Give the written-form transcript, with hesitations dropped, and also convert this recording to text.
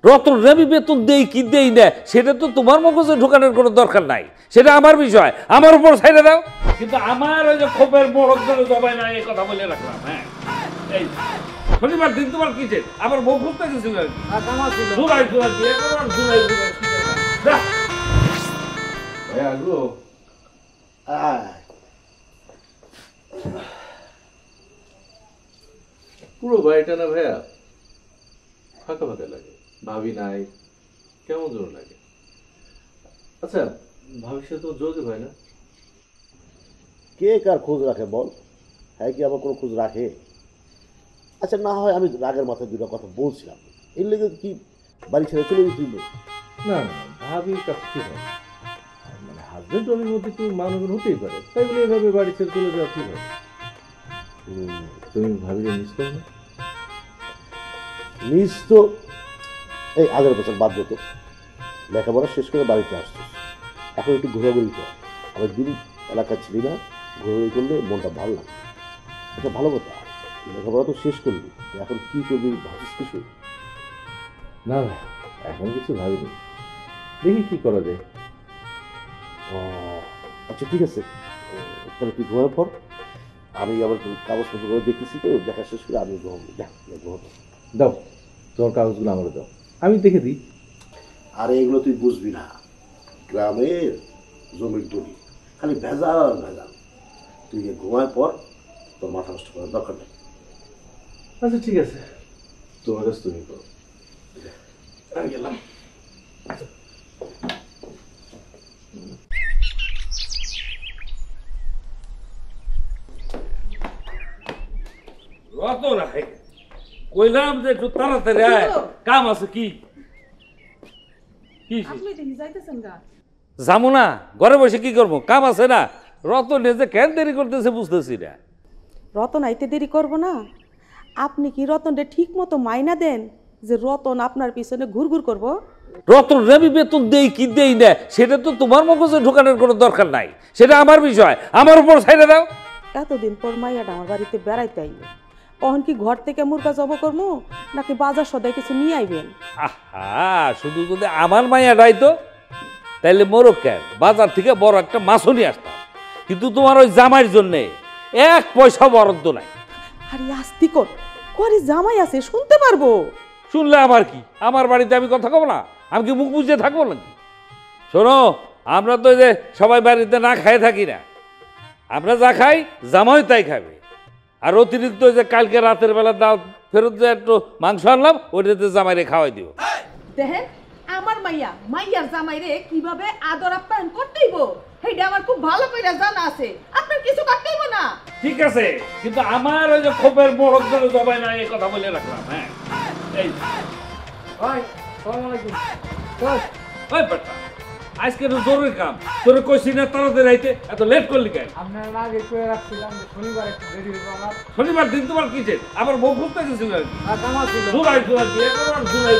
রতন আমি বেতন দেই কি দেই না সেটা তো তোমার মগজে ঢোকানোর কোনো দরকার নাই, সেটা আমার বিষয়, আমার উপর ছাইড়ে দাও। কিন্তু আমার ওই যে খোপের মোড়ক ধরে জবাই নাই এই কথা বলে রাখলাম। হ্যাঁ, এই শনিবার দিন তোমার কিসে আবার বউ খুঁজতে গেছিল আর কি। জুলাই জুলাই দিয়ে জুলাই জুলাই পুরো বাড়িটা না ভাইয়া ফাঁকা ফাঁকা লাগে, ভাবি নাই, কেমন যেন লাগে। আচ্ছা ভাবির সাথে তো যোগাযোগ হয় না? কে কার খোঁজ রাখে বল? হ্যাঁ, কি আমার কোনো খোঁজ রাখে? আচ্ছা, না হয় আমি রাগের মাথায় দুটো কথা বলছিলাম, এর লেগে কি বাড়ি ছেড়ে চলে যেতে? না না, ভাবির কাছে কি হয়, মানে হাজবেন্ড ওয়াইফের মধ্যে একটু মানবের হতেই পারে, তাই বলে এভাবে বাড়ি ছেড়ে চলে যাওয়া কি হয়? তুমি ভাবিকে মিস করো না? মিস তো এই 1000 বছর বাদ দিত, লেখাপড়া শেষ করে বাড়িতে আসছিস, এখন একটু ঘোরাঘুরি কর। আমার দিন এলাকা ছিলি না, ঘোরাঘুরি করলে মনটা ভালো লাগে। এটা ভালো কথা, লেখাপড়া তো শেষ করবি, এখন কি করবি ভাবিস কিছু? না ভাই, এখন কিছু ভাবিনি, দেখি কি করা যায়। ও আচ্ছা, ঠিক আছে, তাহলে তুই ঘুমানোর পর আমি আবার কাগজপত্র করে দেখেছি, তো দেখা শেষ করে আমি ঘুমাবো। ঘুমাবো, দাও তোমার কাগজগুলো আমাকে দাও, আমি দেখে দিই। আরে এগুলো তুই বুঝবি না, গ্রামের জমির দড়ি, খালি ভেজাল আর ভেজাল। তুই ঘুমানোর পর তোর মাথা নষ্ট করার দরকার নেই। আচ্ছা ঠিক আছে, তোমার কাছে তুমি করো, আমি গেলাম। রতন আহে কইলাম যে একটু তাড়াতাড়ি আয়, কাম আছে। কি কি যাবো না, ঘরে বসে কি করবো, কাম আছে না। রতন যে কেন দেরি করতেছে বুঝতেছি না। রতন আইতে দেরি করবো না? আপনি কি রতনটা ঠিক মতো মাইনা দেন যে রতন আপনার পিছনে ঘুরঘুর করব? রতন আমি বেতন দেই কি দেই না সেটা তো তোমার মগজে ঢোকানোর কোনো দরকার নাই, সেটা আমার বিষয়, আমার উপর ছাইড়ে দাও। এতদিন পর মাইয়াটা আমার বাড়িতে বেড়াইতে আইবে, তখন কি ঘর থেকে মুরগা জব করবো নাকি বাজার সদায় কিছু নিয়ে আইবেন? আহা, শুধু যদি আমার মাইয়াটাই তো তাইলে মোরগ কেন, বাজার থেকে বড় একটা মাছও নিয়ে আসতাম। কিন্তু তোমার ওই জামাইয়ের জন্যে 1 পয়সা বরাদ্দ নাই। আরে আস্তি কর, ঘরে জামাই আছে, শুনতে পারবো। শুনলে আমার কি, আমার বাড়িতে আমি কথা কব না? আমি কি মুখ বুঝে থাকবো নাকি? শোনো, আমরা তো যে সবাই বাড়িতে না খাই থাকি না, আমরা যা খাই জামাই তাই খাবে। আর অতিরিক্ত যে কালকে রাতের বেলা দাও ফেরত যে একটু মাংস আনলাম, ওইটাতে জামাইরে খাওয়াই দিও। দেখেন আমার মাইয়ার জামাইরে কিভাবে আদর আপ্যায়ন করতেইব সেইটা আমার খুব ভালো করে জানা আছে, আপনার কিছু করতেইব না। ঠিক আছে, কিন্তু আমার ওই যে খোপের মোড়ক ধরে জবাই না এই কথা বলে রাখলাম। হ্যাঁ, এই ওই বেটা, আজকে তো জরুরি কাম, তোরে কইছি না তাড়াতাড়ি আইতে, এত লেট করলি কেন? আপনার আগে কয়ে রাখছিলাম যে শনিবার একটু দেরি হইব আমার। শনিবার দিন তোমার কিসে আবার বউ খুঁজতে গেছিল আর কি। কাম ছিল। জুলাই জুলাই দিয়ে জুলাই জুলাই